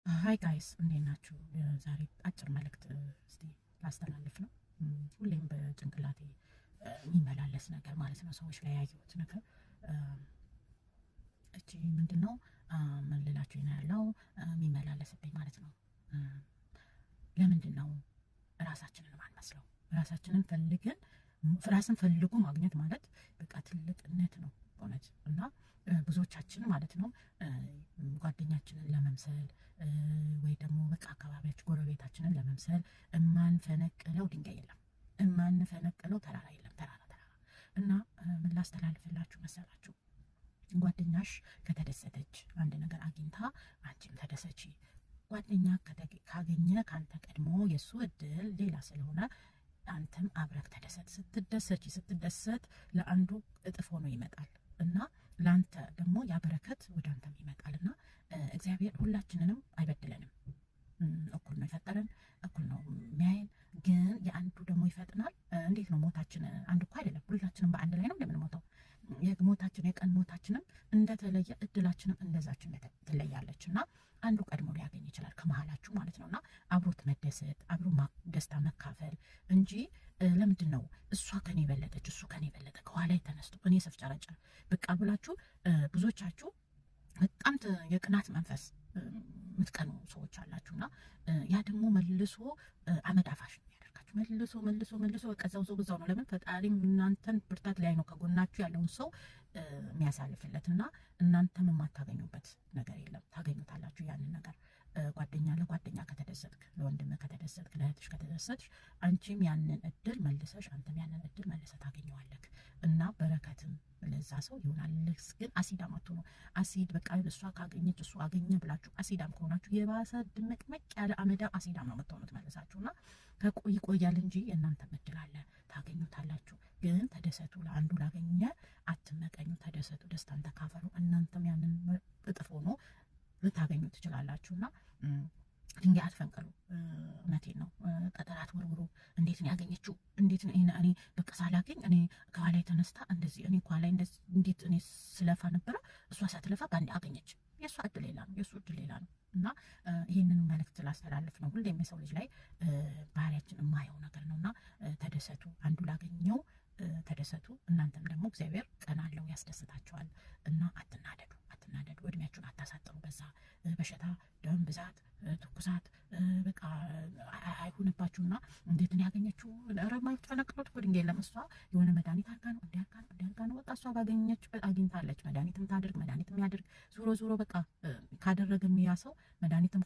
ሃይ ጋይስ እንዴት ናችሁ? ዛሬ አጭር መልእክት እስቲ ላስተላልፍ ነው። ሁሌም በጭንቅላቴ የሚመላለስ ነገር ማለት ነው። ሰዎች ላይ ያየሁት ነገር እቺ ምንድን ነው? ምን ልላችሁ ነው ያለው የሚመላለስብኝ ማለት ነው። ለምንድን ነው ራሳችንን ማንመስለው? ራሳችንን ፈልገን ራስን ፈልጎ ማግኘት ማለት በቃ ትልቅነት ነው በእውነት እና ብዙዎቻችን ማለት ነው ጓደኛችንን ለመምሰል ወይ ደግሞ በቃ አካባቢያችን ጎረቤታችንን ለመምሰል እማንፈነቅለው ድንጋይ የለም፣ እማንፈነቅለው ተራራ የለም። ተራራ እና ምን ላስተላልፍላችሁ መሰላችሁ? ጓደኛሽ ከተደሰተች አንድ ነገር አግኝታ አንቺም ተደሰቺ። ጓደኛ ካገኘ ካንተ ቀድሞ የእሱ እድል ሌላ ስለሆነ አንተም አብረክ ተደሰት። ስትደሰት ለአንዱ እጥፍ ሆኖ ይመጣል እና ለአንተ ደግሞ ያበረከት ወደ አንተም ይመጣል እና እግዚአብሔር ሁላችንንም አይበድለንም። እኩል ነው የፈጠረን፣ እኩል ነው የሚያየን። ግን የአንዱ ደግሞ ይፈጥናል። እንዴት ነው ሞታችን አንድ እኮ አይደለም። ሁላችንም በአንድ ላይ ነው እንደምንሞተው። የሞታችን የቀን ሞታችንም እንደተለየ እድላችንም እንደዛችን ትለያለች እና አንዱ ቀድሞ ሊያገኝ ይችላል ከመሀላችሁ ማለት ነው እና አብሮት መደሰት አብሮ ደስታ መካፈል እንጂ ለምንድን ነው እሷ ከኔ በለጠች እሱ ከኔ በለጠ ከኋላ ተነስቶ እኔ ስፍጨረጨር በቃ ብላችሁ ብዙዎቻችሁ በጣም የቅናት መንፈስ የምትቀኑ ሰዎች አላችሁ እና ያ ደግሞ መልሶ አመድ አፋሽ ነው ያደርጋችሁ። መልሶ በቃ እዛው ነው። ለምን ፈጣሪም እናንተን ብርታት ላይ ነው ከጎናችሁ ያለውን ሰው የሚያሳልፍለት እና እናንተም የማታገኙበት ነገር የለም። ታገኙታላችሁ ያንን ነገር። ጓደኛ ለጓደኛ ከተደሰትክ፣ ለወንድምህ ከተደሰትክ፣ ለእህትሽ ከተደሰትሽ አንቺም ያንን እድል መልሰሽ አንተም ያንን እድል መልሰህ ታገኘዋለህ እና በረከትም ለዛ ሰው ይሆናል። ግን አሲዳም አትሆኑ። አሲድ በቃ እሷ ካገኘች እሱ አገኘ ብላችሁ አሲዳም ከሆናችሁ የባሰ ድምቅምቅ ያለ አመዳም አሲዳም ነው የምትሆኑት መልሳችሁ እና ይቆያል እንጂ የእናንተ እድል አለ፣ ታገኙታላችሁ። ግን ተደሰቱ። ለአንዱ ላገኘ አትመቀኙ፣ ተደሰቱ፣ ደስታን ተካፈሉ። እናንተም ያንን እጥፍ ሆኖ ልታገኙ ትችላላችሁ እና ድንጋይ አትፈንቅሉ። እውነቴን ነው። ጠጠር አትወርውሩ። እንዴት ነው ያገኘችው? እንዴት ነው እኔ በቃ ሳላገኝ እኔ ከኋላ ተነስታ እንደዚህ እኔ ከኋላ እንዴት እኔ ስለፋ ነበረ እሷ ሳትለፋ በአንዴ አገኘች። የእሷ እድል ሌላ ነው፣ የእሱ እድል ሌላ ነው እና ይህንን መልእክት ላስተላልፍ ነው። ሁሌም የሰው ልጅ ላይ ባህሪያችን የማየው ነገር ነው እና ተደሰቱ። አንዱ ላገኘው ተደሰቱ። እናንተም ደግሞ እግዚአብሔር ቀን አለው ያስደስታችኋል እና አትናደዱ። እድሜያችሁን አታሳጥሩ። በዛ በሽታ፣ ደም ብዛት፣ ትኩሳት በቃ አይሁንባችሁና እንዴት ነው ያገኘችው? ረማይቱ ተነቅሎት እኮ ድንጋይ የለም። እሷ የሆነ መድኃኒት አድርጋ ነው እንዲያርጋ ነው በቃ እሷ ባገኘችበት አግኝታለች። መድኃኒትም ታድርግ መድኃኒትም ያድርግ ዞሮ በቃ ካደረገ ያ ሰው መድኃኒትም